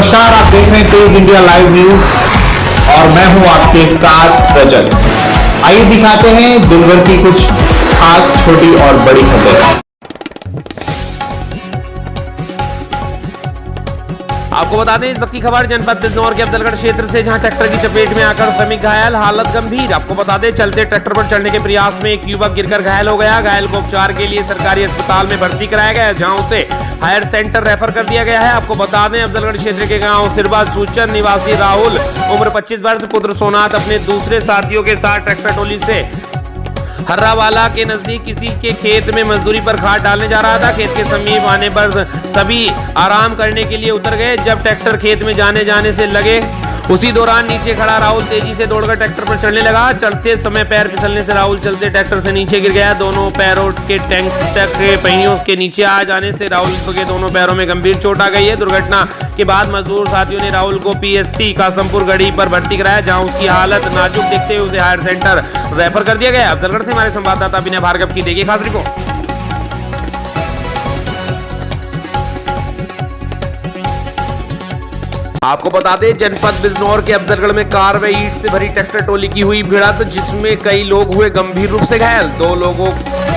नमस्कार, आप देख रहे हैं तेज इंडिया लाइव न्यूज और मैं हूं आपके साथ रजत। आइए दिखाते हैं दिन भर की कुछ खास छोटी और बड़ी खबरें। आपको बता दें इस वक्त की खबर जनपद बिजनौर के अफजलगढ़ क्षेत्र से, जहां ट्रैक्टर की चपेट में आकर श्रमिक घायल, हालत गंभीर। आपको बता दें चलते ट्रैक्टर पर चढ़ने के प्रयास में एक युवक गिरकर घायल हो गया। घायल को उपचार के लिए सरकारी अस्पताल में भर्ती कराया गया, जहां उसे हायर सेंटर रेफर कर दिया गया है। आपको बता दें अफजलगढ़ क्षेत्र के गाँव सिरबा सूचन निवासी राहुल उम्र 25 वर्ष पुत्र सोनाथ अपने दूसरे साथियों के साथ ट्रैक्टर टोली से हर्रावाला के नजदीक किसी के खेत में मजदूरी पर खाद डालने जा रहा था। खेत के समीप आने पर सभी आराम करने के लिए उतर गए। जब ट्रैक्टर खेत में जाने से लगे, उसी दौरान नीचे खड़ा राहुल तेजी से दौड़कर ट्रैक्टर पर चढ़ने लगा। चढ़ते समय पैर फिसलने से राहुल चलते ट्रैक्टर से नीचे गिर गया। दोनों पैरों के टैंक तक पहियों के नीचे आ जाने से राहुल के दोनों पैरों में गंभीर चोट आ गई है। दुर्घटना के बाद मजदूर साथियों ने राहुल को पीएससी कासमपुर गढ़ी पर भर्ती कराया, जहां उसकी हालत नाजुक देखते हुए उसे हायर सेंटर रेफर कर दिया गया। अफजलगढ़ से हमारे संवाददाता विनय भार्गव की देखिए खास रिपोर्ट। आपको बता दें जनपद बिजनौर के अफजलगढ़ में कार व ईंट से भरी ट्रैक्टर टोली की हुई भिड़ंत, जिसमें कई लोग हुए गंभीर रूप से घायल, 2 लोगों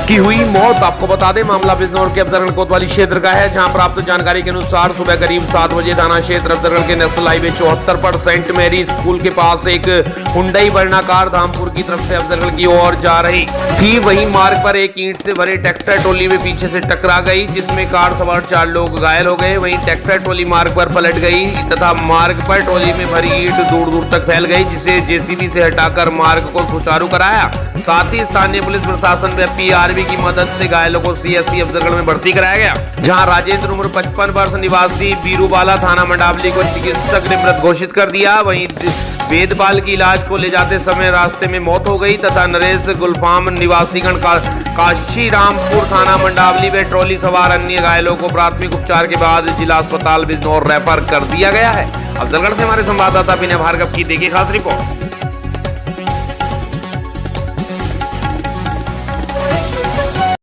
की हुई मौत। आपको बता दें मामला बिजनौर के अफजलगढ़ कोतवाली क्षेत्र का है, जहां प्राप्त जानकारी के अनुसार सुबह करीब 7 बजे थाना क्षेत्र अफजलगढ़ के नेशनल हाईवे 74 पर सेंट मैरी स्कूल के पास एक हुंडई वर्ना कार धामपुर की तरफ से अफजलगढ़ की ओर जा रही थी। वहीं मार्ग पर एक ईंट से भरे ट्रैक्टर टोली में पीछे से टकरा गई, जिसमें कार सवार 4 लोग घायल हो गए। वहीं ट्रैक्टर टोली मार्ग पर पलट गई तथा मार्ग पर टोली में भरी ईंट दूर दूर तक फैल गई, जिसे जेसीबी से हटाकर मार्ग को सुचारू कराया। साथ ही स्थानीय पुलिस प्रशासन व पीआरबी की मदद से घायलों को सीएससी अफजलगढ़ में भर्ती कराया गया, जहां राजेंद्र उम्र 55 वर्ष निवासी बीरूबाला थाना मंडावली को चिकित्सक ने मृत घोषित कर दिया। वहीं वेदपाल की इलाज को ले जाते समय रास्ते में मौत हो गई तथा नरेश गुलफाम निवासीगण काशी रामपुर थाना मंडावली व ट्रॉली सवार अन्य घायलों को प्राथमिक उपचार के बाद जिला अस्पताल बिजनौर रेफर कर दिया गया है। अफजलगढ़ से हमारे संवाददाता विनय भार्गव की देखिए खास रिपोर्ट।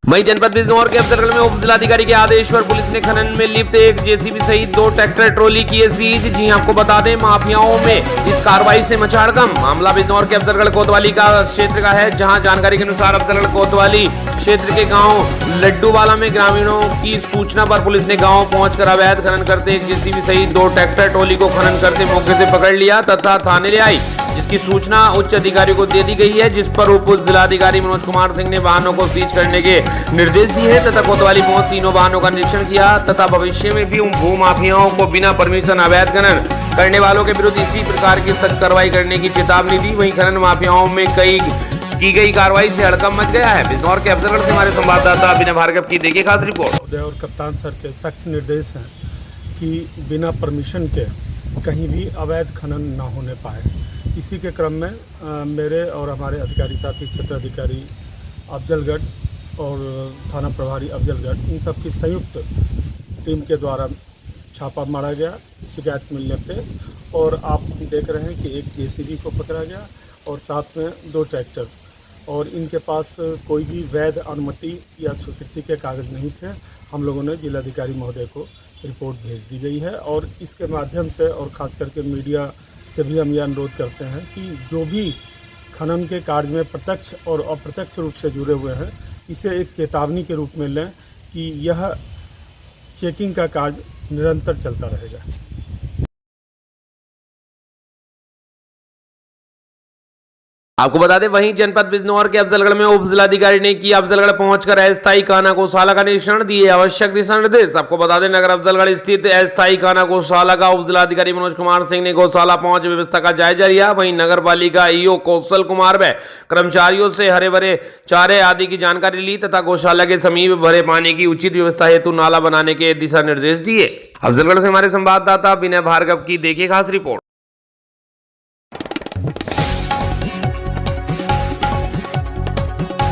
वहीं जनपद बिजनौर के अफजलगढ़ में उप जिलाधिकारी के आदेश पर पुलिस ने खनन में लिप्त एक जेसीबी सहित 2 ट्रैक्टर ट्रॉली किए सीज। जी आपको बता दें माफियाओं में इस कार्रवाई से मचा हड़कंप। मामला बिजनौर के अफजलगढ़ कोतवाली का क्षेत्र का है, जहां जानकारी के अनुसार अफजलगढ़ कोतवाली क्षेत्र के गांव लड्डूवाला में ग्रामीणों की सूचना पर पुलिस ने गांव पहुंचकर अवैध खनन करते एक जेसीबी सहित 2 ट्रैक्टर ट्रॉली को खनन करते मौके से पकड़ लिया तथा थाने ले आई, जिसकी सूचना उच्च अधिकारियों को दे दी गई है, जिस पर उप जिलाधिकारी मनोज कुमार सिंह ने वाहनों को सीज करने के निर्देश दिए तथा कोतवाली पहुंच तीनों वाहनों का निरीक्षण किया तथा भविष्य में भी उन भू माफियाओं को बिना परमिशन अवैध खनन करने वालों के विरुद्ध इसी प्रकार की सख्त कार्रवाई करने की चेतावनी दी। वहीं खनन माफियाओं में की गई कार्रवाई से हड़कंप मच गया है। बिजनौर के अफजलगढ़ से हमारे संवाददाता विनय भार्गव की देखिए खास रिपोर्ट। और कप्तान सर के सख्त निर्देश हैं कि बिना परमिशन के कहीं भी अवैध खनन ना होने पाए। इसी के क्रम में मेरे और हमारे अधिकारी साथी क्षेत्र अधिकारी अफजलगढ़ और थाना प्रभारी अफजलगढ़ इन सब की संयुक्त टीम के द्वारा छापा मारा गया शिकायत मिलने पे, और आप देख रहे हैं कि एक जेसीबी को पकड़ा गया और साथ में 2 ट्रैक्टर, और इनके पास कोई भी वैध अनुमति या स्वीकृति के कागज़ नहीं थे। हम लोगों ने जिलाधिकारी महोदय को रिपोर्ट भेज दी गई है और इसके माध्यम से और ख़ास करके मीडिया से भी हम यह अनुरोध करते हैं कि जो भी खनन के कार्य में प्रत्यक्ष और अप्रत्यक्ष रूप से जुड़े हुए हैं, इसे एक चेतावनी के रूप में लें कि यह चेकिंग का कार्य निरंतर चलता रहेगा। आपको बता दें वहीं जनपद बिजनौर के अफजलगढ़ में उप जिलाधिकारी ने किया अफजलगढ़ पहुंचकर अस्थायी खाना गौशाला का निरीक्षण, दिए आवश्यक दिशा निर्देश। आपको बता दें नगर अफजलगढ़ स्थित अस्थायी खाना गौशाला का उप जिलाधिकारी मनोज कुमार सिंह ने गौशाला पहुंच व्यवस्था का जायजा लिया। वहीं नगर पालिका ईओ कौशल कुमार व कर्मचारियों से हरे भरे चारे आदि की जानकारी ली तथा गौशाला के समीप भरे पानी की उचित व्यवस्था हेतु नाला बनाने के दिशा निर्देश दिए। अफजलगढ़ से हमारे संवाददाता विनय भार्गव की देखिए खास रिपोर्ट।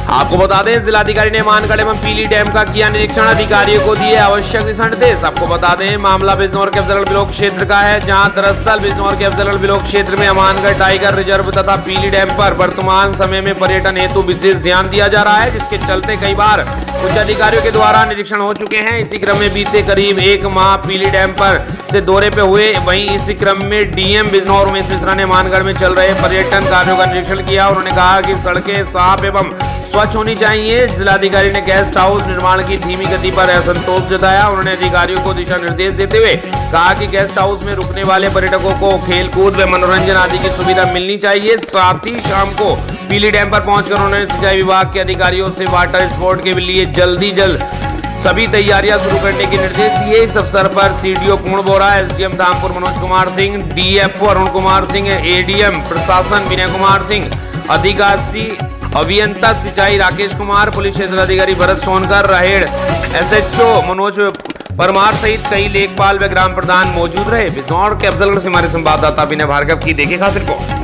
आपको बता दें, जिलाधिकारी ने मानगढ़ एवं पीली डैम का किया निरीक्षण, अधिकारियों को दिए आवश्यक दिशा निर्देश। आपको बता दें, मामला बिजनौर के अफजलगढ़ ब्लॉक क्षेत्र का है, जहां दरअसल बिजनौर के अफजलगढ़ ब्लॉक क्षेत्र में मानगढ़ टाइगर रिजर्व तथा पीली डैम पर वर्तमान समय में पर्यटन हेतु विशेष ध्यान दिया जा रहा है, जिसके चलते कई बार उच्च अधिकारियों के द्वारा निरीक्षण हो चुके हैं। इसी क्रम में बीते करीब 1 माह पीली डैम पर से दौरे पे हुए। वहीं इसी क्रम में डीएम बिजनौर उमेश मिश्रा ने मानगढ़ में चल रहे पर्यटन कार्यों का निरीक्षण किया। उन्होंने कहा कि सड़कें साफ एवं स्वच्छ होनी चाहिए। जिलाधिकारी ने गेस्ट हाउस निर्माण की धीमी गति पर असंतोष जताया। उन्होंने अधिकारियों को दिशा निर्देश देते हुए कहा कि गेस्ट हाउस में रुकने वाले पर्यटकों को खेलकूद व मनोरंजन आदि की सुविधा मिलनी चाहिए। साथ ही शाम को पीली डैम पर पहुंचकर उन्होंने सिंचाई विभाग के अधिकारियों से वाटर स्पोर्ट के लिए जल्द सभी तैयारियां शुरू करने के निर्देश दिए। इस अवसर पर CDO Purna Bora, SDM Dhampur Manoj Kumar Singh, DFO Arun Kumar Singh, ADM प्रशासन विनय कुमार सिंह, अधिकारी अभियंता सिंचाई राकेश कुमार, पुलिस क्षेत्र अधिकारी भरत सोनकर, रहेड़ एसएचओ मनोज परमार सहित कई लेखपाल व ग्राम प्रधान मौजूद रहे। बिजनौर के अफजलगढ़ से हमारे संवाददाता विनय भार्गव की देखिए खास रिपोर्ट।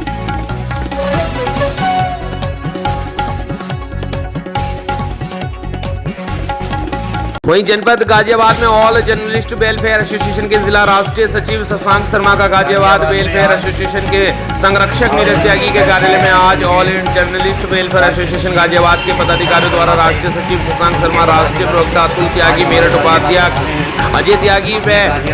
वहीं जनपद गाजियाबाद में ऑल जर्नलिस्ट वेलफेयर एसोसिएशन के जिला राष्ट्रीय सचिव शशांक शर्मा का गाजियाबाद वेलफेयर एसोसिएशन के संरक्षक नीरज त्यागी के कार्यालय में आज all journalist welfare association Ghaziabad के पदाधिकारियों द्वारा राष्ट्रीय सचिव शशांक शर्मा, राष्ट्रीय प्रवक्ता अतुल त्यागी, मेरठ उपाध्यक्ष अजय त्यागी व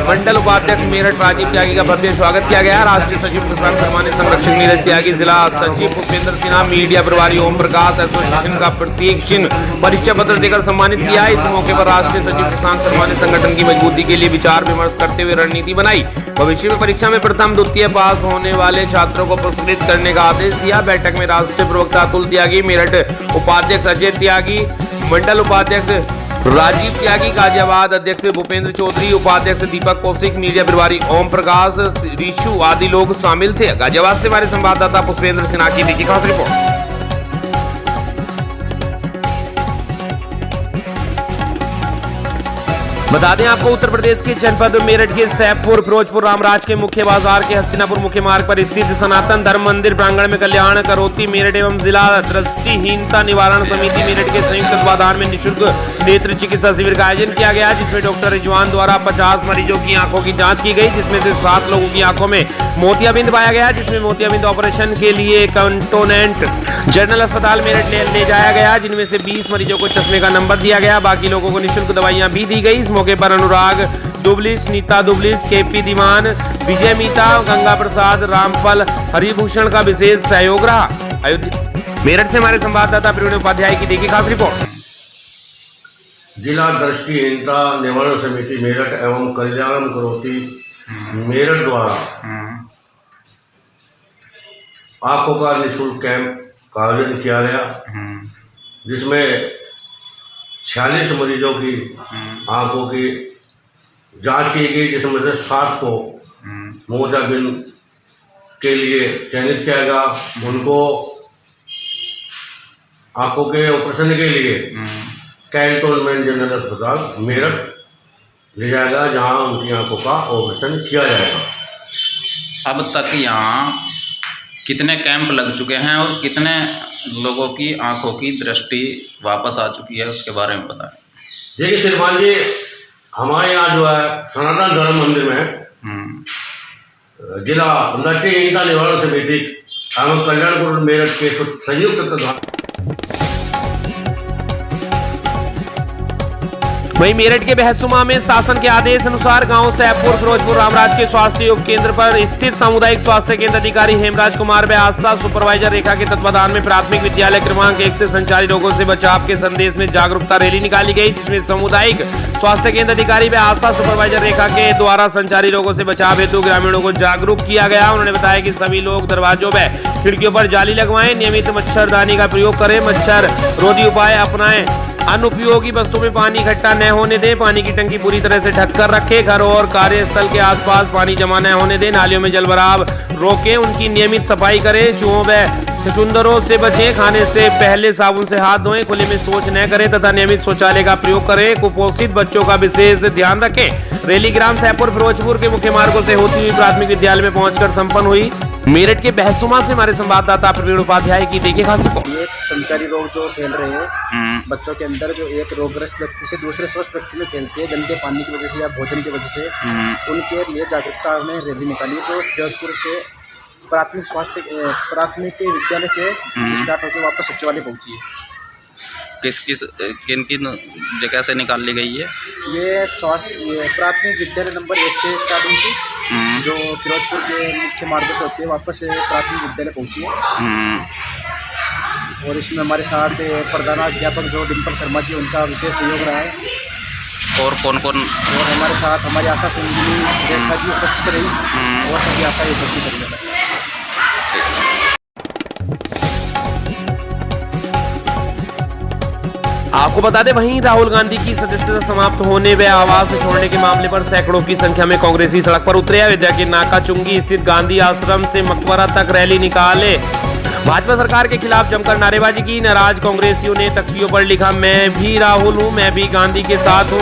मंडल उपाध्यक्ष मेरठ राजीव त्यागी का भव्य स्वागत किया गया। राष्ट्रीय सचिव शशांक शर्मा ने संरक्षक नीरज त्यागी, जिला सचिव भूपेंद्र सिन्हा, मीडिया प्रभारी ओम प्रकाश, एसोसिएशन का प्रतीक चिन्ह परिचय पत्र देकर सम्मानित किया। इस मौके पर राष्ट्रीय सचिव शशांक शर्मा ने संगठन की मजबूती के लिए विचार विमर्श करते हुए रणनीति बनाई। भविष्य में परीक्षा में प्रथम द्वितीय पास होने वाले छात्रों को पुरस्कृत करने का आदेश दिया। बैठक में राष्ट्रीय प्रवक्ता अतुल त्यागी, मेरठ उपाध्यक्ष अजय त्यागी, मंडल उपाध्यक्ष राजीव त्यागी, गाजियाबाद अध्यक्ष भूपेंद्र चौधरी, उपाध्यक्ष दीपक कौशिक, मीडिया प्रभारी ओम प्रकाश, ऋषु आदि लोग शामिल थे। गाजियाबाद से हमारे संवाददाता पुष्पेंद्र सिन्हा की देखिए खास रिपोर्ट। बता दें आपको, उत्तर प्रदेश के जनपद मेरठ के सैफपुर फिरोजपुर रामराज के मुख्य बाजार के हस्तिनापुर मुख्य मार्ग पर स्थित सनातन धर्म मंदिर प्रांगण में कल्याण करोती मेरठ एवं जिला दृष्टिहीनता निवारण समिति मेरठ के संयुक्त तत्वाधान में निःशुल्क नेत्र चिकित्सा शिविर का आयोजन किया गया, जिसमें डॉक्टर रिजवान द्वारा 50 मरीजों की आंखों की जाँच की गई, जिसमें से 7 लोगों की आंखों में मोतियाबिंद पाया गया, जिसमें मोतियाबिंद ऑपरेशन के लिए कंटोनेंट जनरल अस्पताल मेरठ ले जाया गया, जिनमें से 20 मरीजों को चश्मे का नंबर दिया गया। बाकी लोगों को निःशुल्क दवाइयां भी दी गई। इस मौके पर अनुराग दुबलिस, नीता दुबलिस, केपी दीवान, विजय मीता, गंगा प्रसाद, रामफल हरिभूषण का विशेष सहयोग रहा। मेरठ से हमारे संवाददाता प्रवीण उपाध्याय की देखिए खास रिपोर्ट। जिला दृष्टिहीनता निवारण समिति मेरठ एवं कल्याण करोती मेरठ द्वारा आंखों का निःशुल्क कैंप का आयोजन किया गया, जिसमें 46 मरीजों की आंखों की जांच की गई, जिसमें से 7 को मोतियाबिंद के लिए चयनित किया गया। उनको आंखों के ऑपरेशन के लिए कैंटोनमेंट जनरल अस्पताल मेरठ ले जाया गया, जहां उनकी आंखों का ऑपरेशन किया जाएगा। अब तक यहाँ कितने कैंप लग चुके हैं और कितने लोगों की आंखों की दृष्टि वापस आ चुकी है, उसके बारे में बताएं। देखिए श्रीमान जी, हमारे यहाँ जो है सनातन धर्म मंदिर में जिला दृष्टिहीनता निवारण समिति एवं कल्याण करोती मेरठ के संयुक्त तत्वाधान वहीं मेरठ के बहसुमा में शासन के आदेश अनुसार गांव सैफपुर फिरोजपुर रामराज के स्वास्थ्य उप केंद्र पर स्थित सामुदायिक स्वास्थ्य केंद्र अधिकारी हेमराज कुमार व आशा सुपरवाइजर रेखा के तत्वाधान में प्राथमिक विद्यालय क्रमांक 1 से संचारी रोगों से बचाव के संदेश में जागरूकता रैली निकाली गई, जिसमें सामुदायिक स्वास्थ्य केंद्र अधिकारी व आशा सुपरवाइजर रेखा के द्वारा संचारी रोगों से बचाव हेतु ग्रामीणों को जागरूक किया गया। उन्होंने बताया कि सभी लोग दरवाजों व खिड़कियों पर जाली लगवाएं, नियमित मच्छरदानी का प्रयोग करें, मच्छर रोधी उपाय अपनाएं, अनुपयोगी वस्तुओं में पानी इकट्ठा न होने दें, पानी की टंकी पूरी तरह से ढककर रखें, घर और कार्यस्थल के आसपास पानी जमा न होने दें, नालियों में जलभराव रोकें, उनकी नियमित सफाई करें, चूहों व छछूंदरों से बचें, खाने से पहले साबुन से हाथ धोएं, खुले में शौच न करें तथा नियमित शौचालय का प्रयोग करें, कुपोषित बच्चों का विशेष ध्यान रखें। रैली ग्राम सैफपुर फिरोजपुर के मुख्य मार्गों से होती हुई प्राथमिक विद्यालय में पहुंचकर संपन्न हुई। मेरठ के बहसुमा से हमारे संवाददाता प्रवीण उपाध्याय की देखिए खास रिपोर्ट। ये संचारी रोग जो फैल रहे हैं बच्चों के अंदर, जो एक रोगग्रस्त व्यक्ति से दूसरे स्वस्थ व्यक्ति में फैलती है गंदे पानी की वजह से या भोजन की वजह से, उनके लिए जागरूकता में रैली निकाली जो फिरोजपुर से प्राथमिक विद्यालय से स्टार्ट होकर वापस सचिवालय पहुंची है। किन किन जगह से निकाल ली गई है? ये प्राथमिक विद्यालय नंबर 1 से स्टार्ट हुई थी, जो फिरोजपुर के मुख्य मार्ग से होते हैं वापस प्राथमिक विद्यालय पहुंची है। और इसमें हमारे साथ प्रधानाध्यापक जो डिम्पल शर्मा जी, उनका विशेष सहयोग रहा है। और कौन कौन? और हमारे साथ हमारी आशा संजीवनी रेखा जी उपस्थित रही और सभी आशा उपस्थित रही। आपको बता दें, वहीं राहुल गांधी की सदस्यता समाप्त होने व आवास छोड़ने के मामले पर सैकड़ों की संख्या में कांग्रेसी सड़क पर उतरे। अयोध्या के नाकाचुंगी स्थित गांधी आश्रम से मकबरा तक रैली निकाले। भाजपा सरकार के खिलाफ जमकर नारेबाजी की। नाराज कांग्रेसियों ने तख्तियों पर लिखा, मैं भी राहुल हूं, मैं भी गांधी के साथ हूं,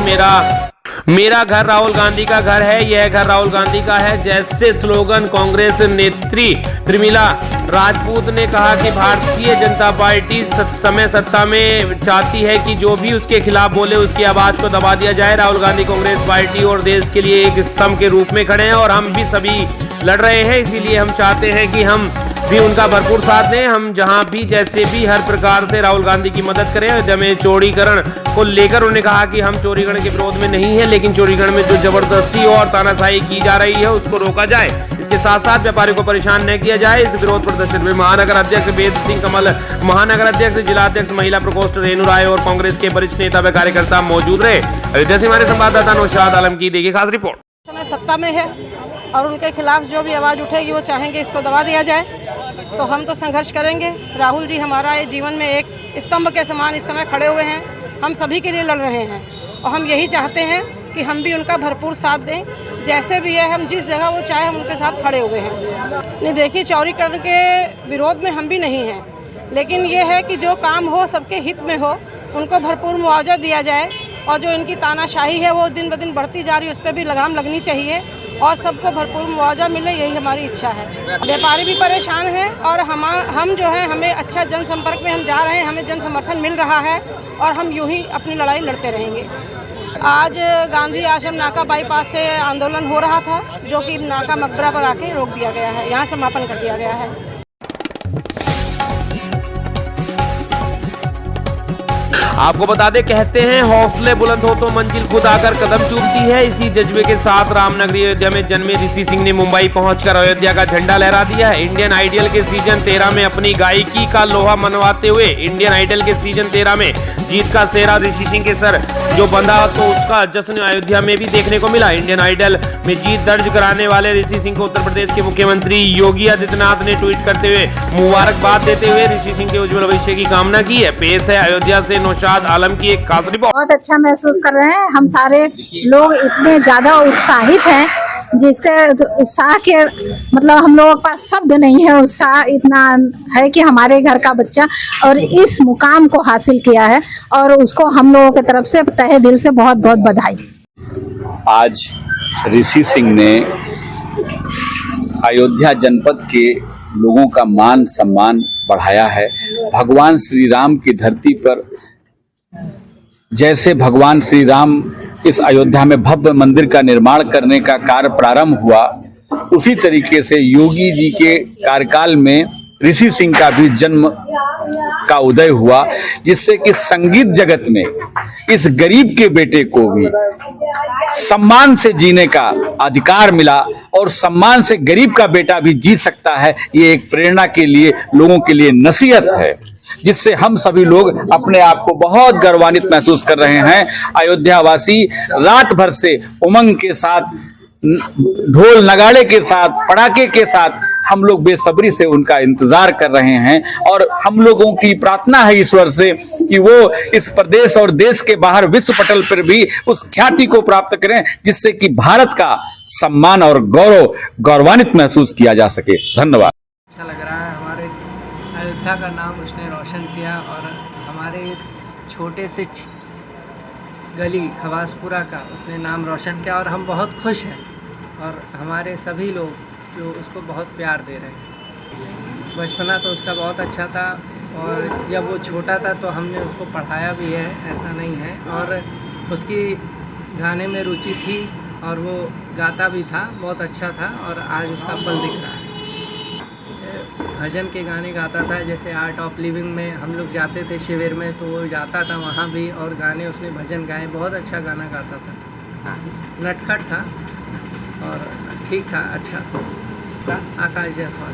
मेरा घर राहुल गांधी का घर है, यह घर राहुल गांधी का है जैसे स्लोगन कांग्रेस नेत्री त्रिमिला राजपूत ने कहा कि भारतीय जनता पार्टी समय सत्ता में चाहती है कि जो भी उसके खिलाफ बोले उसकी आवाज को दबा दिया जाए। राहुल गांधी कांग्रेस पार्टी और देश के लिए एक स्तंभ के रूप में खड़े हैं और हम भी सभी लड़ रहे हैं, इसीलिए हम चाहते हैं कि हम भी उनका भरपूर साथ दें। हम जहां भी जैसे भी हर प्रकार से राहुल गांधी की मदद करें। जमे चौड़ीकरण को लेकर उन्होंने कहा कि हम चौड़ीकरण के विरोध में नहीं है, लेकिन चौड़ीकरण में जो जबरदस्ती और तानाशाही की जा रही है उसको रोका जाए। इसके साथ साथ व्यापारियों को परेशान न किया जाए। इस विरोध प्रदर्शन में महानगर अध्यक्ष वेद सिंह कमल, महानगर अध्यक्ष, जिला अध्यक्ष, महिला प्रकोष्ठ रेणु राय और कांग्रेस के वरिष्ठ नेता व कार्यकर्ता मौजूद रहे। अयोध्या से हमारे संवाददाता नौशाद आलम की देखिए खास रिपोर्ट। समय सत्ता में है और उनके खिलाफ जो भी आवाज़ उठेगी वो चाहेंगे इसको दबा दिया जाए, तो हम तो संघर्ष करेंगे। राहुल जी हमारा ये जीवन में एक स्तंभ के समान इस समय खड़े हुए हैं, हम सभी के लिए लड़ रहे हैं और हम यही चाहते हैं कि हम भी उनका भरपूर साथ दें। जैसे भी है, हम जिस जगह वो चाहे हम उनके साथ खड़े हुए हैं। नहीं देखिए, चौड़ीकरण के विरोध में हम भी नहीं हैं, लेकिन ये है कि जो काम हो सबके हित में हो, उनको भरपूर मुआवजा दिया जाए और जो इनकी तानाशाही है वो दिन ब दिन बढ़ती जा रही है, उस पर भी लगाम लगनी चाहिए और सबको भरपूर मुआवजा मिले, यही हमारी इच्छा है। व्यापारी भी परेशान हैं और हम जो है हमें अच्छा जनसंपर्क में हम जा रहे हैं, हमें जन समर्थन मिल रहा है और हम यूं ही अपनी लड़ाई लड़ते रहेंगे। आज गांधी आश्रम नाका बाईपास से आंदोलन हो रहा था, जो कि नाका मकबरा पर आके रोक दिया गया है, यहाँ समापन कर दिया गया है। आपको बता दें, कहते हैं हौसले बुलंद हो तो मंजिल खुद आकर कदम चूमती है। इसी जज्बे के साथ रामनगरी अयोध्या में जन्मे ऋषि सिंह ने मुंबई पहुंचकर अयोध्या का झंडा लहरा दिया है। इंडियन आइडल के सीजन 13 में अपनी गायकी का लोहा मनवाते हुए इंडियन आइडल के सीजन 13 में जीत का सेहरा ऋषि सिंह के सर जो बंधा, तो उसका जश्न अयोध्या में भी देखने को मिला। इंडियन आइडल में जीत दर्ज कराने वाले ऋषि सिंह को उत्तर प्रदेश के मुख्यमंत्री योगी आदित्यनाथ ने ट्वीट करते हुए मुबारकबाद देते हुए ऋषि सिंह के उज्जवल भविष्य की कामना की है। पेश है अयोध्या से नौशाद आलम की एक खास रिपोर्ट। बहुत अच्छा महसूस कर रहे हैं, हम सारे लोग इतने ज्यादा उत्साहित हैं जिससे उत्साह के मतलब हम लोगों के पास शब्द नहीं है। उत्साह इतना है कि हमारे घर का बच्चा और इस मुकाम को हासिल किया है और उसको हम लोगों की तरफ से तहे दिल से बहुत बहुत बधाई। आज ऋषि सिंह ने अयोध्या जनपद के लोगों का मान सम्मान बढ़ाया है। भगवान श्री राम की धरती पर जैसे भगवान श्री राम इस अयोध्या में भव्य मंदिर का निर्माण करने का कार्य प्रारंभ हुआ, उसी तरीके से योगी जी के कार्यकाल में ऋषि सिंह का भी जन्म का उदय हुआ, जिससे कि संगीत जगत में इस गरीब के बेटे को भी सम्मान से जीने का अधिकार मिला और सम्मान से गरीब का बेटा भी जी सकता है। ये एक प्रेरणा के लिए, लोगों के लिए नसीहत है, जिससे हम सभी लोग अपने आप को बहुत गौरवान्वित महसूस कर रहे हैं। अयोध्या वासी रात भर से उमंग के साथ, ढोल नगाड़े के साथ, पटाखे के साथ हम लोग बेसब्री से उनका इंतजार कर रहे हैं और हम लोगों की प्रार्थना है ईश्वर से कि वो इस प्रदेश और देश के बाहर विश्व पटल पर भी उस ख्याति को प्राप्त करें, जिससे कि भारत का सम्मान और गौरवान्वित महसूस किया जा सके। धन्यवाद। अच्छा लग रहा है, हमारे अयोध्या का नाम उसने रोशन किया और हमारे इस छोटे से गली खवासपुरा का उसने नाम रोशन किया और हम बहुत खुश हैं और हमारे सभी लोग जो उसको बहुत प्यार दे रहे हैं। बचपना तो उसका बहुत अच्छा था और जब वो छोटा था तो हमने उसको पढ़ाया भी है, ऐसा नहीं है। और उसकी गाने में रुचि थी और वो गाता भी था, बहुत अच्छा था और आज उसका पल दिख रहा है। भजन के गाने गाता था, जैसे आर्ट ऑफ लिविंग में हम लोग जाते थे शिविर में, तो वो जाता था वहाँ भी और गाने उसने भजन गाए, बहुत अच्छा गाना गाता था। नटखट था और ठीक था, अच्छा था। आकाश जायसवाल।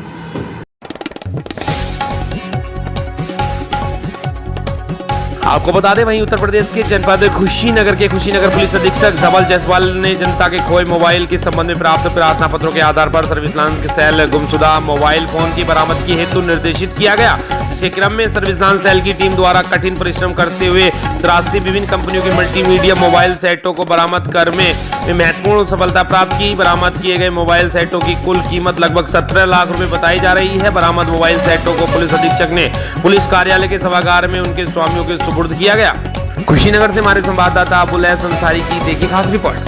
आपको बता दें वहीं उत्तर प्रदेश के जनपद कुशीनगर के कुशीनगर पुलिस अधीक्षक धवल जायसवाल ने जनता के खोए मोबाइल के संबंध में प्राप्त प्रार्थना पत्रों के आधार पर सर्विस लाइन सेल गुमशुदा मोबाइल फोन की बरामदगी हेतु निर्देशित किया गया, जिसके क्रम में सर्विस लाइन सेल की टीम द्वारा कठिन परिश्रम करते हुए 83 विभिन्न कंपनियों के मल्टीमीडिया मोबाइल सेटों को बरामद कर में महत्वपूर्ण सफलता प्राप्त की। बरामद किए गए मोबाइल सेटों की कुल कीमत लगभग 17 लाख रुपए बताई जा रही है। बरामद मोबाइल सेटों को पुलिस अधीक्षक ने पुलिस कार्यालय के सभागार में उनके स्वामियों के सुपुर्द किया गया। कुशीनगर से हमारे संवाददाता अबुल हसन अंसारी की देखिए खास रिपोर्ट।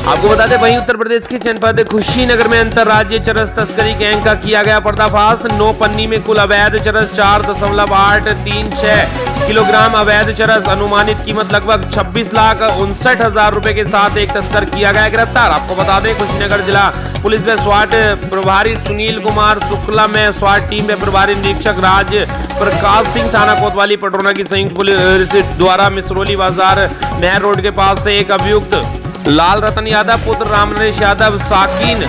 आपको बता दें वहीं उत्तर प्रदेश के जनपद कुशीनगर में अंतरराज्यीय चरस तस्करी गैंग का किया गया पर्दाफाश। 9 पन्नी में कुल अवैध चरस 4.836 किलोग्राम अवैध चरस, अनुमानित कीमत लगभग 26,59,000 रुपए के साथ एक तस्कर किया गया गिरफ्तार। आपको बता दें कुशीनगर जिला पुलिस में स्वाट प्रभारी सुनील कुमार शुक्ला में स्वाट टीम में प्रभारी निरीक्षक राज प्रकाश सिंह थाना कोतवाली पटरोना की संयुक्त पुलिस द्वारा मिसरोली बाजार नहर रोड के पास से एक अभियुक्त लाल रतन यादव पुत्र राम नरेश यादव साकिन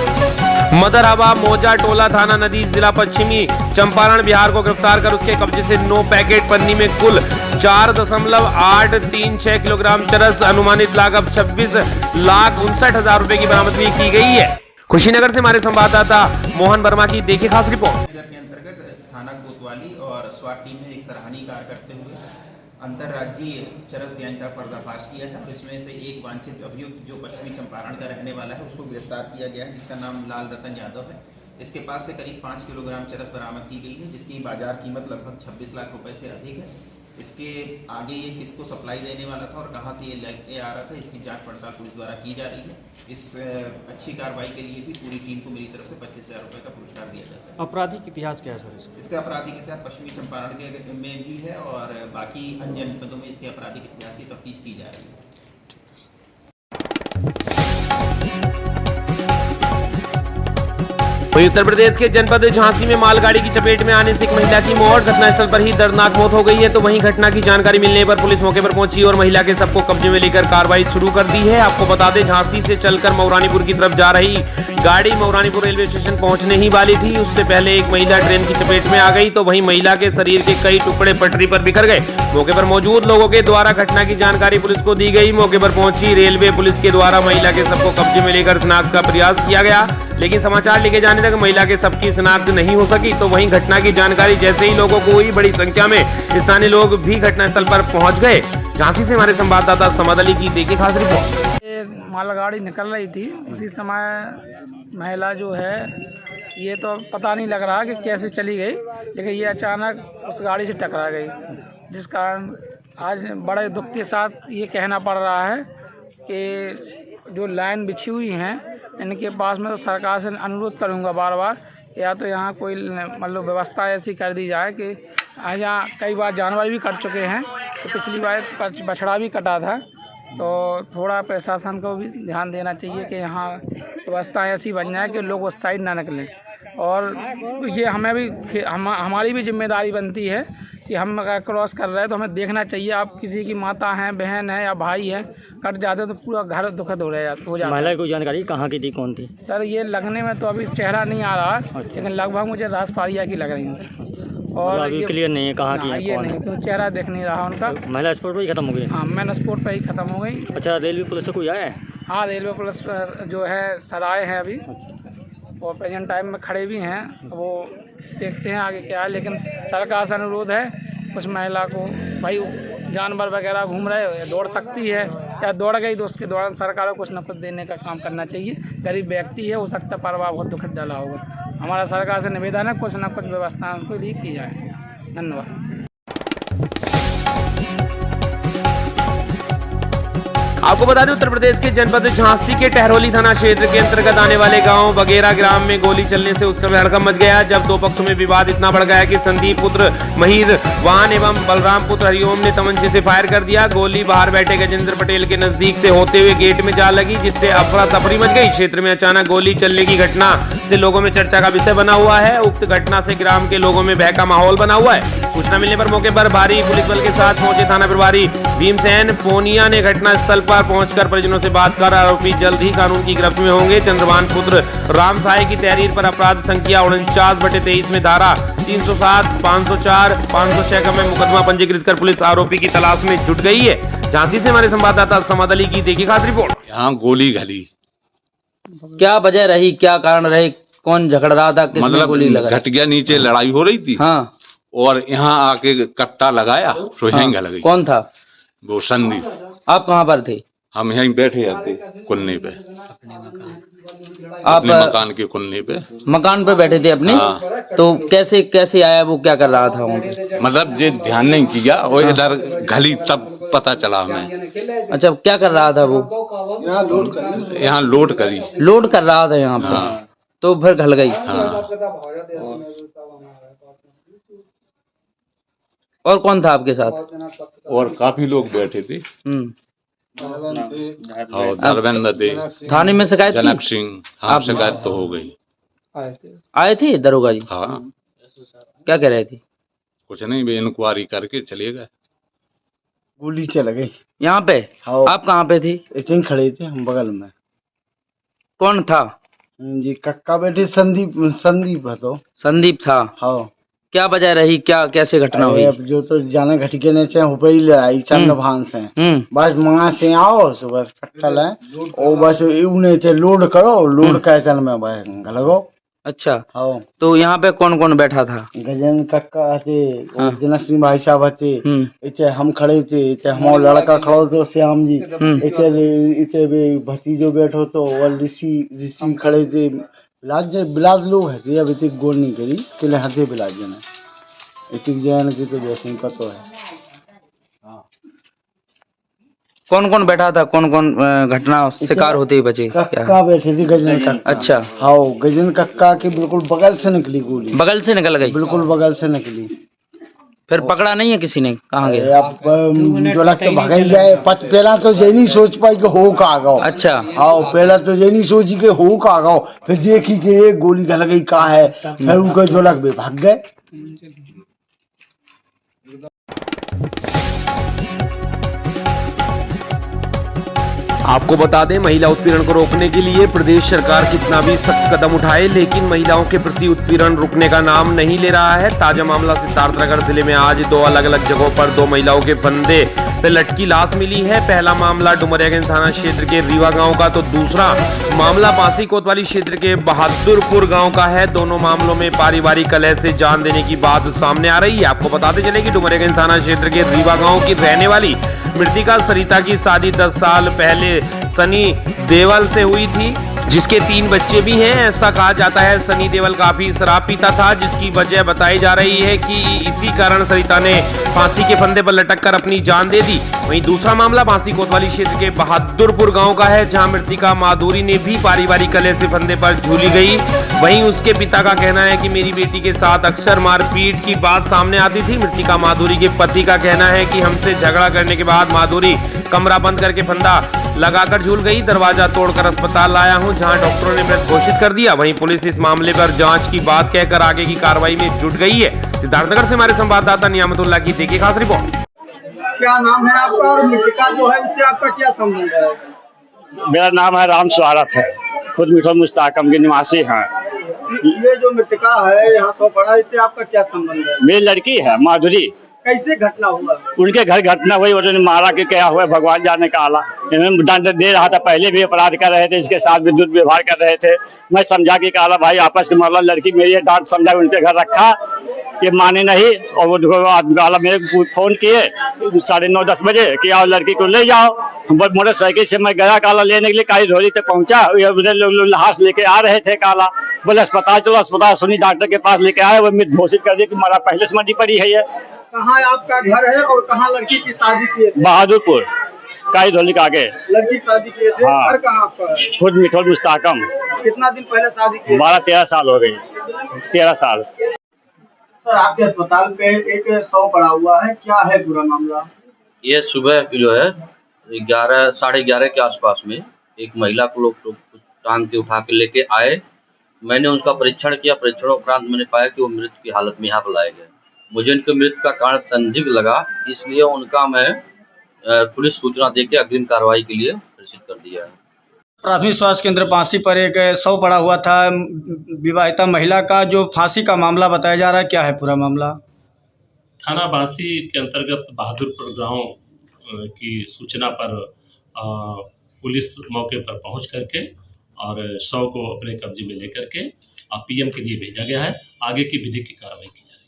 मदरहबा मौजा टोला थाना नदी जिला पश्चिमी चंपारण बिहार को गिरफ्तार कर उसके कब्जे से 9 पैकेट पन्नी में कुल 4.836 किलोग्राम चरस, अनुमानित लागत 26,59,000 रुपए की बरामदगी की गई है। कुशीनगर से हमारे संवाददाता मोहन वर्मा की देखिए खास रिपोर्ट। के अंतर्गत थाना कोतवाली और स्वाट टीम ने एक सराहनीय कार्य करते हुए अंतर्राज्यीय चरस गैंग का पर्दाफाश किया है और इसमें से एक वांछित अभियुक्त जो पश्चिमी चंपारण का रहने वाला है उसको गिरफ्तार किया गया है, जिसका नाम लाल रतन यादव है। इसके पास से करीब 5 किलोग्राम चरस बरामद की गई है, जिसकी बाजार कीमत लगभग 26 लाख रुपए से अधिक है। इसके आगे ये किसको सप्लाई देने वाला था और कहां से ये लेके आ रहा था, इसकी जांच पड़ताल पुलिस द्वारा की जा रही है। इस अच्छी कार्रवाई के लिए भी पूरी टीम को मेरी तरफ से 25,000 रुपए का पुरस्कार दिया जाता है। आपराधिक इतिहास क्या है सर? इसका आपराधिक इतिहास पश्चिमी चंपारण के में भी है और बाकी अन्य जनपदों में इसके आपराधिक इतिहास की तफ्तीश की जा रही है। वहीं उत्तर प्रदेश के जनपद झांसी में मालगाड़ी की चपेट में आने से एक महिला की मौत, घटनास्थल पर ही दर्दनाक मौत हो गई है। तो वहीं घटना की जानकारी मिलने पर पुलिस मौके पर पहुंची और महिला के शव को कब्जे में लेकर कार्रवाई शुरू कर दी है। आपको बता दें झांसी से चलकर मऊरानीपुर की तरफ जा रही गाड़ी मऊरानीपुर रेलवे स्टेशन पहुंचने ही वाली थी, उससे पहले एक महिला ट्रेन की चपेट में आ गई। तो वहीं महिला के शरीर के कई टुकड़े पटरी पर बिखर गए। मौके पर मौजूद लोगों के द्वारा घटना की जानकारी पुलिस को दी गई। मौके पर पहुंची रेलवे पुलिस के द्वारा महिला के शव को कब्जे में लेकर शिनाख्त का प्रयास किया गया, लेकिन समाचार लिखे जाने तक महिला के शव की शिनाख्त नहीं हो सकी। तो वहीं घटना की जानकारी जैसे ही लोगों को हुई, बड़ी संख्या में स्थानीय लोग भी घटनास्थल पर पहुंच गए। झांसी से हमारे संवाददाता समद अली की देखिए खास रिपोर्ट। मालगाड़ी निकल रही थी, उसी समय महिला जो है ये तो पता नहीं लग रहा कि कैसे चली गई, लेकिन ये अचानक उस गाड़ी से टकरा गई, जिस कारण आज बड़े दुख के साथ ये कहना पड़ रहा है कि जो लाइन बिछी हुई हैं इनके पास में तो सरकार से अनुरोध करूंगा बार बार, या तो यहाँ कोई मतलब व्यवस्था ऐसी कर दी जाए कि यहाँ कई बार जानवर भी कट चुके हैं, तो पिछली बार बछड़ा भी कटा था, तो थोड़ा प्रशासन को भी ध्यान देना चाहिए कि यहाँ व्यवस्था ऐसी बन जाए कि लोग उस साइड ना निकलें। और ये हमें भी हमारी भी जिम्मेदारी बनती है कि हम अगर क्रॉस कर रहे हैं तो हमें देखना चाहिए। आप किसी की माता हैं, बहन है या भाई है, कट जाते तो पूरा घर दुखद हो जाता है। महिला को जानकारी कहाँ की थी, कौन थी सर? ये लगने में तो अभी चेहरा नहीं आ रहा, लेकिन लगभग मुझे राजपाड़िया की लग रही है और अभी क्लियर नहीं है कहाँ की है, ये नहीं, तो चेहरा देख नहीं रहा उनका। महिला स्पोर्ट पर ही खत्म हो गई? हाँ, मैन स्पोर्ट पर ही खत्म हो गई। अच्छा, रेलवे पुलिस से कोई आया है? हाँ, रेलवे पुलिस जो है सराय है अभी और प्रेजेंट टाइम में खड़े भी हैं, वो देखते हैं आगे क्या है। लेकिन सरकार से अनुरोध है उस महिला को, भाई जानवर वगैरह घूम रहे हो, दौड़ सकती है या दौड़ गई तो उसके दौरान सरकार को कुछ न कुछ देने का काम करना चाहिए। गरीब व्यक्ति है, हो सकता परवाह बहुत दुखद डाला होगा। हमारा सरकार से निवेदन है कुछ न कुछ व्यवस्था उनको लिए की जाए। धन्यवाद। आपको बता दें उत्तर प्रदेश के जनपद झांसी के टहरौली थाना क्षेत्र के अंतर्गत आने वाले गांव बगेरा ग्राम में गोली चलने से उस समय हड़कंप मच गया जब दो पक्षों में विवाद इतना बढ़ गया कि संदीप पुत्र महिर वाहन एवं बलराम पुत्र हरिओम ने तमंचे से फायर कर दिया। गोली बाहर बैठे गजेंद्र पटेल के नजदीक से होते हुए गेट में जा लगी जिससे अफरा तफरी मच गई। क्षेत्र में अचानक गोली चलने की घटना से लोगों में चर्चा का विषय बना हुआ है। उक्त घटना से ग्राम के लोगों में भय का माहौल बना हुआ है। सूचना मिलने पर मौके पर भारी पुलिस बल के साथ पहुंचे थाना प्रभारी भीमसेन पोनिया ने घटना स्थल पर पहुंचकर परिजनों से बात कर आरोपी जल्द ही कानून की गिरफ्त में होंगे। चंद्रभान पुत्र राम साय की तहरीर पर अपराध संख्या 49/23 में धारा 307, 504, 506 में मुकदमा पंजीकृत कर पुलिस आरोपी की तलाश में जुट गई है। झांसी से हमारे संवाददाता समद अली की देखिए खास रिपोर्ट। यहाँ गोली घली, क्या वजह रही, क्या कारण रहे, कौन झगड़ रहा था, किसने गोली लगा? घटिया नीचे लड़ाई हो रही थी। हाँ। और यहाँ आके कट्टा लगाया तो यहीं लगी। कौन था? वो संदीप। आप कहाँ पर थे? हम यहीं बैठे थे कुल्ले पे, आप मकान के कुल्ले पे। मकान पे बैठे थे अपने? हाँ। तो कैसे कैसे आया, वो क्या कर रहा था वहाँ पे? मतलब ये ध्यान नहीं किया और इधर घली तब पता चला हमें। अच्छा, क्या कर रहा था वो? यहाँ लोड करी। लोड कर रहा था यहाँ पे। हाँ। तो फिर घल गई। हाँ। और कौन था आपके साथ? और काफी लोग बैठे थे। और धर्मेंद्र थे। थाने में शिकायत? जनक सिंह। हाँ, शिकायत तो हो गई। आए थे दरोगा जी? हाँ। क्या कह रहे थे? कुछ नहीं, वे इंक्वायरी करके चले गए। गोली चल गई यहाँ पे। आप कहाँ पे थे? ऐसे खड़े थे हम बगल में। कौन था जी? कक्का बैठे। संदीप है। तो संदीप था। हाँ। क्या वजह रही, क्या कैसे घटना हुई? अब जो तो जाने घटिके ने चाहे हो ही लड़ाई चंद्रभान से। बस वहाँ से आओ सुबह कट्टा लाए और बस उन्हें थे लोड करो, लोड कर में बस लगो। अच्छा। हाँ। तो यहाँ पे कौन कौन बैठा था? गजेंद्र कक्का थे, जनक सिंह भाई साहब थे, इतने हम खड़े थे, इतने हमारा लड़का खड़ा तो श्याम जी, इतने भतीजो बैठो तो और ऋषि खड़े थे। बिलाज लोग है अब इतनी गोल नहीं करी किले हथे बिलाज ने इतनी जैन की तो जैसे का तो है। कौन कौन बैठा था, कौन कौन घटना शिकार होते ही बचे? कक्का बैठे थी, गजेंद्र कक्का। अच्छा। हाँ, गजेंद्र कक्का के बिल्कुल बगल से निकली गोली। बगल से निकल गई? बिल्कुल बगल से निकली। फिर पकड़ा नहीं है किसी ने? कहाँ गए? अब जो लगता भाग गए। पहला तो ये नहीं सोच पाई कि हो का गो। अच्छा। हाँ, पहला तो ये नहीं सोची कि हो का गो, फिर देखी कि एक गोली गल गई का है, फिर उनका जो लग भाग गए। आपको बता दें महिला उत्पीड़न को रोकने के लिए प्रदेश सरकार कितना भी सख्त कदम उठाए लेकिन महिलाओं के प्रति उत्पीड़न रुकने का नाम नहीं ले रहा है। ताजा मामला सिद्धार्थनगर जिले में आज दो अलग अलग जगहों पर दो महिलाओं के फंदे पे लटकी लाश मिली है। पहला मामला डुमरियागंज थाना क्षेत्र के रीवा गांव का तो दूसरा मामला बांसी कोतवाली क्षेत्र के बहादुरपुर गांव का है। दोनों मामलों में पारिवारिक कलह से जान देने की बात सामने आ रही है। आपको बताते चले कि डुमरियागंज थाना क्षेत्र के रीवा गांव की रहने वाली मृतिका सरिता की शादी 10 साल पहले सनी देवल से हुई थी जिसके 3 बच्चे भी हैं। ऐसा कहा जाता है सनी देवल काफी शराब पीता था जिसकी वजह बताई जा रही है कि इसी कारण सरिता ने फांसी के फंदे पर लटक कर अपनी जान दे दी। वहीं दूसरा मामला बांसी कोतवाली क्षेत्र के बहादुरपुर गांव का है जहां मृतिका माधुरी ने भी पारिवारिक कलह से फंदे पर झूली गई। वहीं उसके पिता का कहना है कि मेरी बेटी के साथ अक्सर मारपीट की बात सामने आती थी। मृतिका माधुरी के पति का कहना है कि हमसे झगड़ा करने के बाद माधुरी कमरा बंद करके फंदा लगाकर झूल गई। दरवाजा तोड़कर अस्पताल लाया हूं जहां डॉक्टरों ने मृत घोषित कर दिया। वहीं पुलिस इस मामले पर जांच की बात कहकर आगे की कार्रवाई में जुट गई है। सिद्धार्थनगर से हमारे संवाददाता नियामतुल्लाह की देखिए खास रिपोर्ट। क्या नाम है आपका और मृतिका जो है इससे आपका क्या संबंध है? मेरा नाम है राम स्वागत है, खुद मिठो मुस्ताकम के निवासी हैं। ये जो मृतिका है यहाँ तो बड़ा, इससे आपका क्या संबंध है? मेरी लड़की है माधुरी। कैसे घटना हुआ? उनके घर घटना हुई, उन्होंने मारा के क्या हुआ भगवान जाने का आला। इन्होंने दंड दे रहा था, पहले भी अपराध कर रहे थे, इसके साथ विद्युत व्यवहार कर रहे थे। मैं समझा कि काला भाई आपस में मामला, लड़की मेरी डांट समझा उनके घर रखा, ये माने नहीं। और वो गाला मेरे को फोन किए 9:30-10 बजे कि आओ लड़की को ले जाओ। मोटरसाइकिल से मैं गया काला लेने के लिए, काली धोरी तक पहुंचा, लाश लेके आ रहे थे काला। बोले अस्पताल चलो, अस्पताल सुनी डॉक्टर के पास लेके आए, वो मृत घोषित कर दिया कि हमारा पहले से मर्जी पड़ी है। ये कहाँ आपका घर है और कहाँ लड़की की शादी की है? बहादुरपुर। काई धोली का आगे। लड़की शादी किए थे। हाँ। घर कहाँ आपका? खुद मिठोल मुस्ताकम। कितना दिन पहले शादी की? 12-13 साल हो गई। 13 साल। सर आपके अस्पताल पे एक शव पड़ा हुआ है, क्या है पूरा मामला? ये सुबह जो है 11 साढ़े 11 के आसपास में एक महिला को लोग टांग के उठा के लेके आए। मैंने उनका परीक्षण किया। परीक्षण उपरांत मैंने पाया कि वो मृत की हालत में यहाँ पर लाए गए। मुझे उनके मृत्यु का कारण संदिग्ध लगा, इसलिए उनका मैं पुलिस सूचना देके अग्रिम कार्रवाई के लिए प्रेषित कर दिया है। प्राथमिक स्वास्थ्य केंद्र पांसी पर एक शव पड़ा हुआ था विवाहिता महिला का, जो फांसी का मामला बताया जा रहा है, क्या है पूरा मामला? थाना बांसी के अंतर्गत बहादुरपुर गांव की सूचना पर पुलिस मौके पर पहुंच करके और शव को अपने कब्जे में लेकर के पीएम के लिए भेजा गया है। आगे की विधिक की कार्रवाई की जा रही है।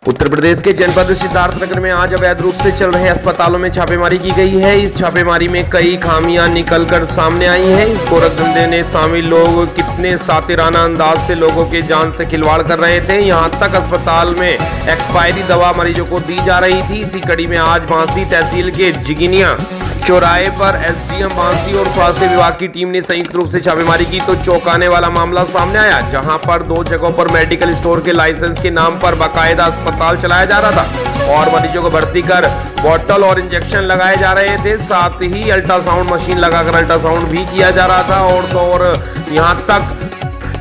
उत्तर प्रदेश के जनपद सिद्धार्थनगर में आज अवैध रूप से चल रहे अस्पतालों में छापेमारी की गई है। इस छापेमारी में कई खामियां निकलकर सामने आई हैं। इस गोरख धंधे में शामिल लोग कितने सातिराना अंदाज से लोगों के जान से खिलवाड़ कर रहे थे। यहां तक अस्पताल में एक्सपायरी दवा मरीजों को दी जा रही थी। इसी कड़ी में आज बांसी तहसील के जिगिनिया चौराहे पर एसडीएम बांसी और स्वास्थ्य विभाग की टीम ने संयुक्त रूप से छापेमारी की तो चौंकाने वाला मामला सामने आया, जहां पर 2 जगहों पर मेडिकल स्टोर के लाइसेंस के नाम पर बाकायदा अस्पताल चलाया जा रहा था और मरीजों को भर्ती कर बॉटल और इंजेक्शन लगाए जा रहे थे। साथ ही अल्ट्रासाउंड मशीन लगाकर अल्ट्रासाउंड भी किया जा रहा था और तो और यहां तक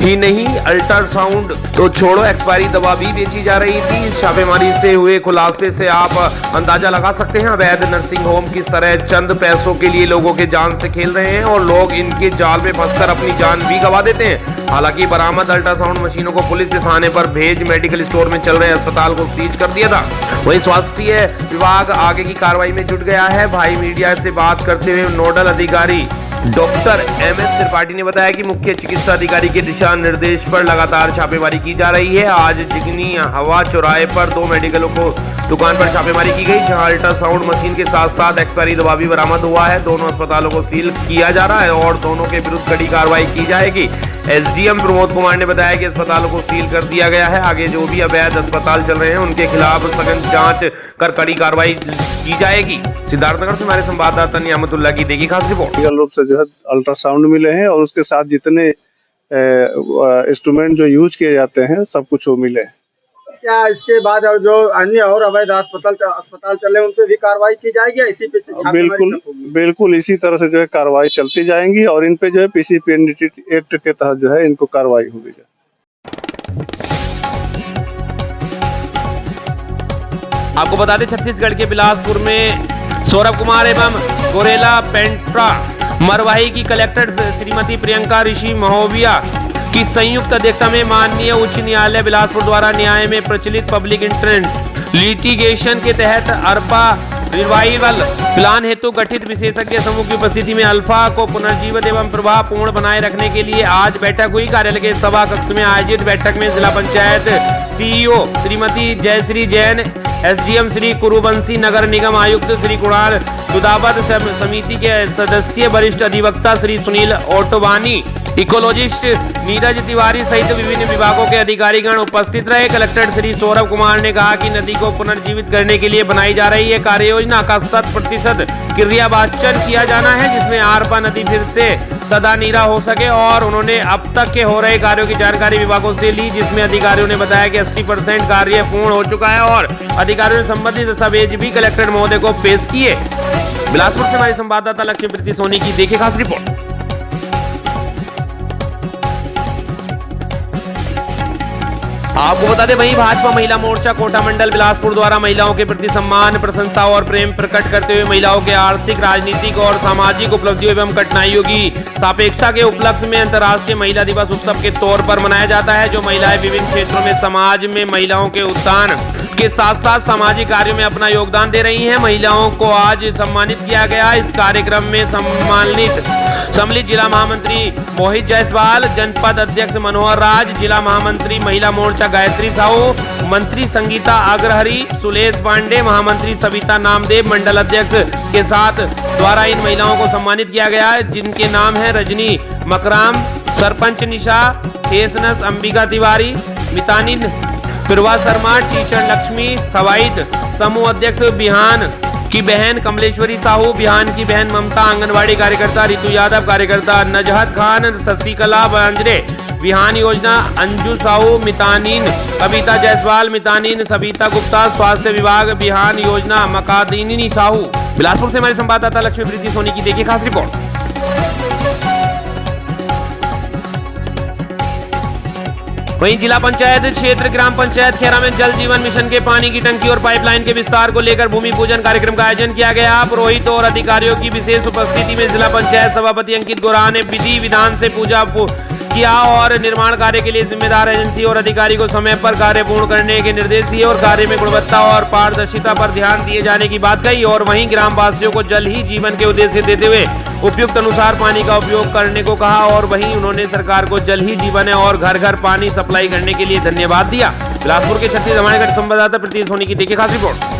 ही नहीं, अल्ट्रासाउंड तो छोड़ो, एक्सपायरी दवा भी बेची जा रही थी। इस छापेमारी से हुए खुलासे से आप अंदाजा लगा सकते हैं अवैध नर्सिंग होम किस तरह चंद पैसों के लिए लोगों के जान से खेल रहे हैं और लोग इनके जाल में फंसकर अपनी जान भी गंवा देते हैं। हालांकि बरामद अल्ट्रासाउंड मशीनों को पुलिस के थाने पर भेज मेडिकल स्टोर में चल रहे अस्पताल को सीज कर दिया था। वहीं स्वास्थ्य विभाग आगे की कार्रवाई में जुट गया है। भाई मीडिया से बात करते हुए नोडल अधिकारी डॉक्टर एमएस त्रिपाठी ने बताया कि मुख्य चिकित्सा अधिकारी के दिशा निर्देश पर लगातार छापेमारी की जा रही है। आज जिगनी हवा चौराहे पर 2 मेडिकलों को दुकान पर छापेमारी की गई, जहां अल्ट्रासाउंड मशीन के साथ साथ एक्सपायरी दवा भी बरामद हुआ है। दोनों अस्पतालों को सील किया जा रहा है और दोनों के विरुद्ध कड़ी कार्रवाई की जाएगी। एसडीएम प्रमोद कुमार ने बताया कि अस्पतालों को सील कर दिया गया है। आगे जो भी अवैध अस्पताल चल रहे हैं उनके खिलाफ सघन जांच कर कड़ी कार्रवाई की जाएगी। सिद्धार्थनगर से हमारे संवाददाता नियामतुल्लाह की देखी खास रिपोर्ट। रूप से जो है अल्ट्रासाउंड मिले हैं और उसके साथ जितने इंस्ट्रूमेंट जो यूज किए जाते हैं सब कुछ वो मिले। क्या इसके बाद और जो अन्य और अवैध अस्पताल चले उन पे भी कार्रवाई की जाएगी? इसी पे बिल्कुल इसी तरह से जो है कार्रवाई चलती जाएंगी और इन पे जो है पीसीपीएनडीटी एक्ट के तहत जो है इनको कार्रवाई होगी। आपको बता दें छत्तीसगढ़ के बिलासपुर में सौरभ कुमार एवं गोरेला पेंट्रा मरवाही की कलेक्टर श्रीमती प्रियंका ऋषि महोबिया की संयुक्त अध्यक्षता में माननीय उच्च न्यायालय बिलासपुर द्वारा न्याय में प्रचलित पब्लिक इंटरेस्ट लिटिगेशन के तहत अरपा रिवाइवल प्लान हेतु गठित विशेषज्ञ समूह की उपस्थिति में अल्फा को पुनर्जीवित एवं प्रभावपूर्ण बनाए रखने के लिए आज बैठक हुई। कार्यालय के सभा कक्ष में आयोजित बैठक में जिला पंचायत सीईओ श्रीमती जयश्री जैन, एसडीएम श्री कुरुवंशी, नगर निगम आयुक्त श्री कुणाल दुदावत, समिति के सदस्य वरिष्ठ अधिवक्ता श्री सुनील ओटवानी, इकोलॉजिस्ट नीरज तिवारी सहित विभिन्न विभागों के अधिकारीगण उपस्थित रहे। कलेक्टर श्री सौरभ कुमार ने कहा कि नदी को पुनर्जीवित करने के लिए बनाई जा रही है कार्य योजना का 100% क्रियावाचन किया जाना है, जिसमें आरपा नदी फिर से सदा नीरा हो सके और उन्होंने अब तक के हो रहे कार्यों की जानकारी विभागों से ली, जिसमें अधिकारियों ने बताया कि 80% कार्य पूर्ण हो चुका है और अधिकारियों ने संबंधित दस्तावेज भी कलेक्टर महोदय को पेश किए। बिलासपुर से हमारे संवाददाता लक्ष्मीप्रीति सोनी की देखिए खास रिपोर्ट। आपको बता दें वहीं भाजपा महिला मोर्चा कोटा मंडल बिलासपुर द्वारा महिलाओं के प्रति सम्मान, प्रशंसा और प्रेम प्रकट करते हुए महिलाओं के आर्थिक, राजनीतिक और सामाजिक उपलब्धियों एवं कठिनाइयों की सापेक्षता के उपलक्ष्य में अंतर्राष्ट्रीय महिला दिवस उत्सव के तौर पर मनाया जाता है। जो महिलाएं विभिन्न क्षेत्रों में समाज में महिलाओं के उत्थान के साथ साथ सामाजिक कार्यों में अपना योगदान दे रही हैं, महिलाओं को आज सम्मानित किया गया। इस कार्यक्रम में सम्मिलित जिला महामंत्री मोहित जायसवाल, जनपद अध्यक्ष मनोहर राज, जिला महामंत्री महिला मोर्चा गायत्री साहू, मंत्री संगीता अग्रहरी, सुलेश पांडे, महामंत्री सविता नामदेव, मंडल अध्यक्ष के साथ द्वारा इन महिलाओं को सम्मानित किया गया, जिनके नाम है रजनी मकराम, सरपंच निशा, एसनस अंबिका तिवारी, मितानिन फिरवा शर्मा, टीचर लक्ष्मी थवाइत, समूह अध्यक्ष बिहान की बहन कमलेश्वरी साहू, बिहान की बहन ममता, आंगनवाड़ी कार्यकर्ता रितु यादव, कार्यकर्ता नजहत खान, शशिकला बांजरे, बिहान योजना अंजू साहू, मितानीन कविता जायसवाल, मितानीन सबिता गुप्ता, स्वास्थ्य विभाग बिहान योजना मकादीनी साहू। बिलासपुर से हमारे संवाददाता लक्ष्मी प्रीति सोनी की देखिए खास रिपोर्ट। वहीं जिला पंचायत क्षेत्र ग्राम पंचायत खेरा में जल जीवन मिशन के पानी की टंकी और पाइपलाइन के विस्तार को लेकर भूमि पूजन कार्यक्रम का आयोजन किया गया। पुरोहित और अधिकारियों की विशेष उपस्थिति में जिला पंचायत सभापति अंकित गोरा ने विधि विधान से पूजा किया और निर्माण कार्य के लिए जिम्मेदार एजेंसी और अधिकारी को समय पर कार्य पूर्ण करने के निर्देश दिए और कार्य में गुणवत्ता और पारदर्शिता पर ध्यान दिए जाने की बात कही। और वहीं ग्राम वासियों को जल ही जीवन के उद्देश्य देते हुए उपयुक्त अनुसार पानी का उपयोग करने को कहा। और वहीं उन्होंने सरकार को जल ही जीवन है और घर घर पानी सप्लाई करने के लिए धन्यवाद दिया। बिलासपुर के छत्तीसगढ़ हमारे संवाददाता प्रीति सोनी की देखिए खास रिपोर्ट।